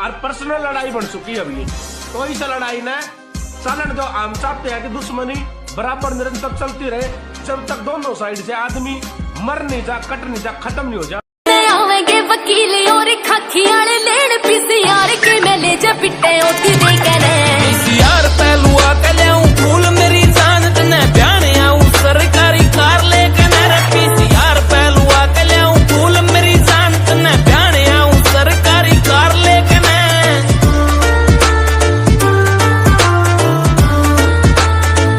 और पर्सनल लड़ाई बन चुकी है अभी। तो इस लड़ाई ने चलन जो हम चाहते हैं कि दुश्मनी बराबर निरंतर चलती रहे, जब तक दोनों साइड से आदमी मर नहीं जा, कट नहीं जा, खत्म नहीं हो जा। आवेंगे वकील और खाकी वाले लेन पीसी यार के मैं ले जा पिटे ओती दे कहने